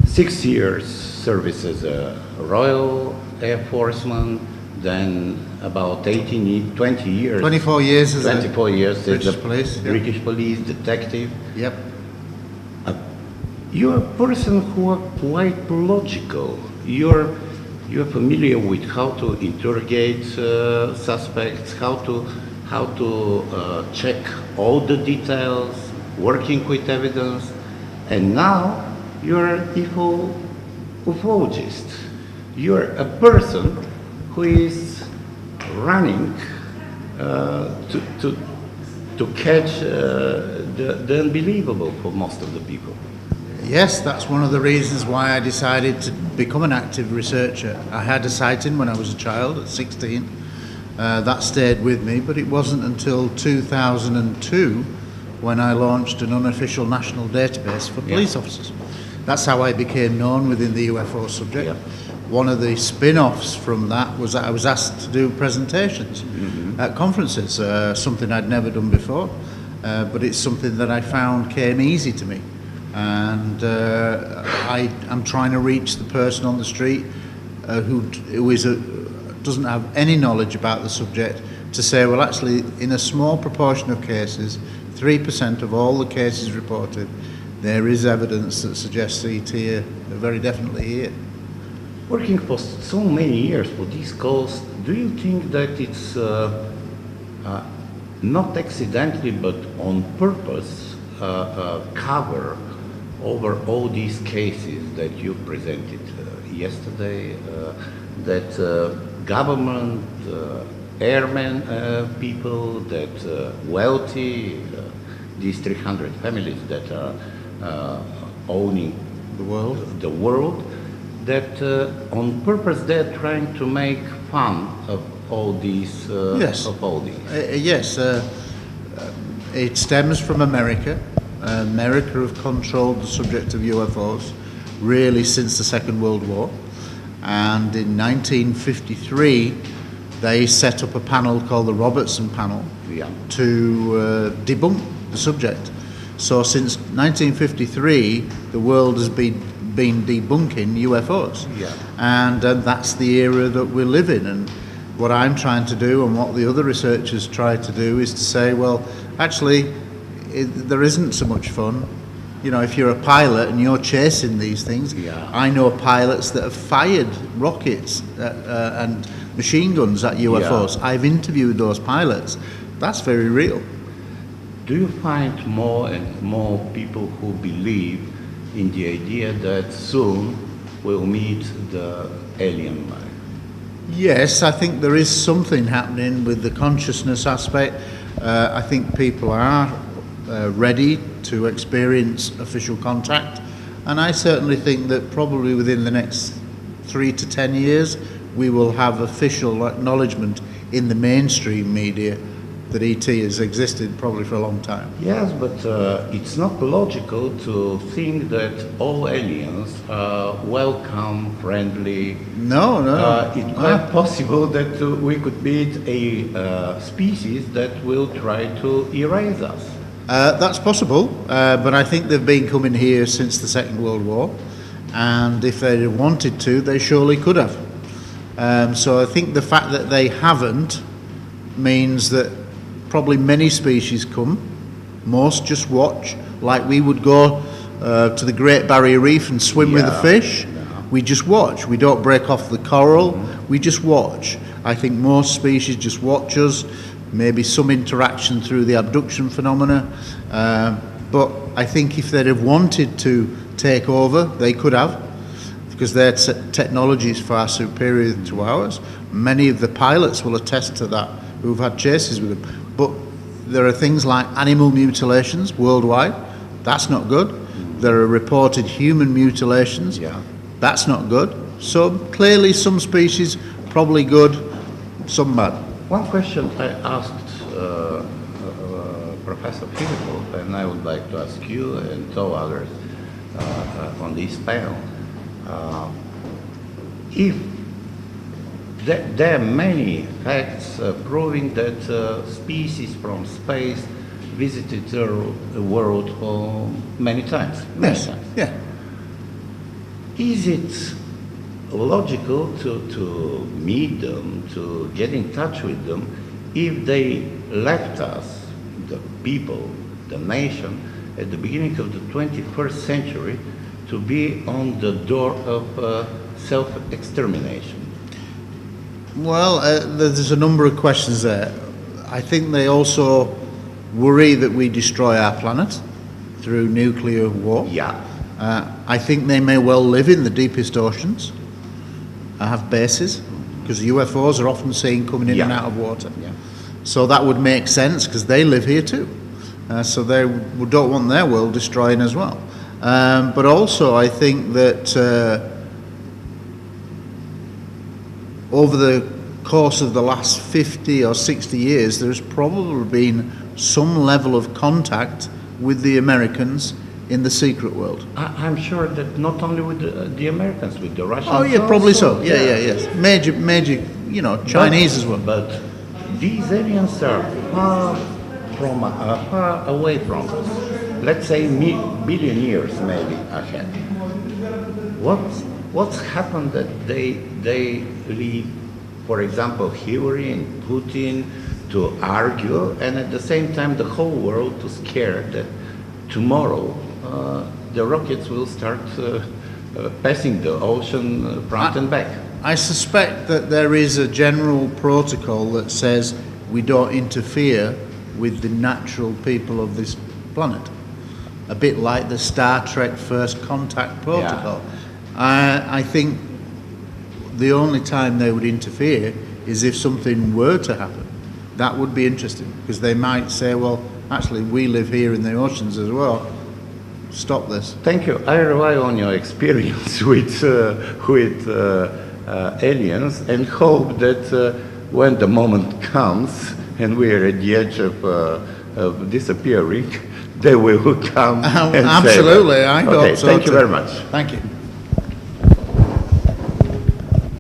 6 years service as a Royal Air Forceman, then about 20 years. 24 years as 24 years as British a police. Yep. British police detective. Yep. You're a person who are quite logical. You're familiar with how to interrogate suspects, how to check all the details, working with evidence, and now you're an ufologist. You're a person who is running to catch the unbelievable for most of the people. Yes, that's one of the reasons why I decided to become an active researcher. I had a sighting when I was a child at 16. That stayed with me, but it wasn't until 2002 when I launched an unofficial national database for police officers. That's how I became known within the UFO subject. Yeah. One of the spin-offs from that was that I was asked to do presentations at conferences, something I'd never done before, but it's something that I found came easy to me. And I'm trying to reach the person on the street who doesn't have any knowledge about the subject, to say, well, actually, in a small proportion of cases, 3% of all the cases reported, there is evidence that suggests ET are very definitely here. Working for so many years for this cause, do you think that it's not accidentally but on purpose cover over all these cases that you presented yesterday, that government, airmen people, that wealthy, these 300 families that are owning the world, that on purpose they're trying to make fun of all these. Yes. Of all these. Yes. It stems from America. America have controlled the subject of UFOs really since the Second World War, and in 1953 they set up a panel called the Robertson Panel to debunk the subject. So since 1953 the world has been debunking UFOs, and that's the era that we live in. And what I'm trying to do, and what the other researchers try to do, is to say, well, actually, there isn't so much fun. You know, if you're a pilot and you're chasing these things, I know pilots that have fired rockets and machine guns at UFOs. I've interviewed those pilots. That's very real. Do you find more and more people who believe in the idea that soon we'll meet the alien life? Yes, I think there is something happening with the consciousness aspect. I think people are ready to experience official contact, and I certainly think that probably within the next 3 to 10 years we will have official acknowledgement in the mainstream media that ET has existed probably for a long time. Yes, but it's not logical to think that all aliens are welcome, friendly. No. It's quite possible that we could meet a species that will try to erase us. That's possible, but I think they've been coming here since the Second World War, and if they wanted to, they surely could have. So I think the fact that they haven't means that probably many species come, most just watch, like we would go to the Great Barrier Reef and swim with the fish. We just watch. We don't break off the coral, we just watch. I think most species just watch us, maybe some interaction through the abduction phenomena, but I think if they'd have wanted to take over, they could have, because their technology is far superior to ours. Many of the pilots will attest to that who've had chases with them. But there are things like animal mutilations worldwide. That's not good. There are reported human mutilations. That's not good. So clearly some species probably good, some bad. One question I asked Professor Philippov, and I would like to ask you and two others on this panel. If there are many facts proving that species from space visited the world many times. Many Yes. times. Yeah. Is it logical to meet them, to get in touch with them, if they left us, the people, the nation, at the beginning of the 21st century, to be on the door of self-extermination? Well, there's a number of questions there. I think they also worry that we destroy our planet through nuclear war. Yeah. I think they may well live in the deepest oceans, have bases, because UFOs are often seen coming in and Yeah. out of water. Yeah. So that would make sense because they live here too. So they don't want their world destroying as well. But also I think that over the course of the last 50 or 60 years, there's probably been some level of contact with the Americans in the secret world. I'm sure that not only with the Americans, with the Russians. Oh yeah, probably also. so. Yeah, yes. Major, Chinese as well. But these aliens are far away from us. Let's say billion years maybe ahead. What's happened that they leave, for example, Hillary and Putin to argue, and at the same time the whole world to scare that tomorrow the rockets will start passing the ocean front and back. I suspect that there is a general protocol that says we don't interfere with the natural people of this planet. A bit like the Star Trek First Contact protocol. I think the only time they would interfere is if something were to happen. That would be interesting, because they might say, well, actually, we live here in the oceans as well. Stop this. Thank you. I rely on your experience with aliens and hope that when the moment comes and we are at the edge of disappearing, they will come and Absolutely, save us. I hope Okay, so thank you too. very much. Thank you.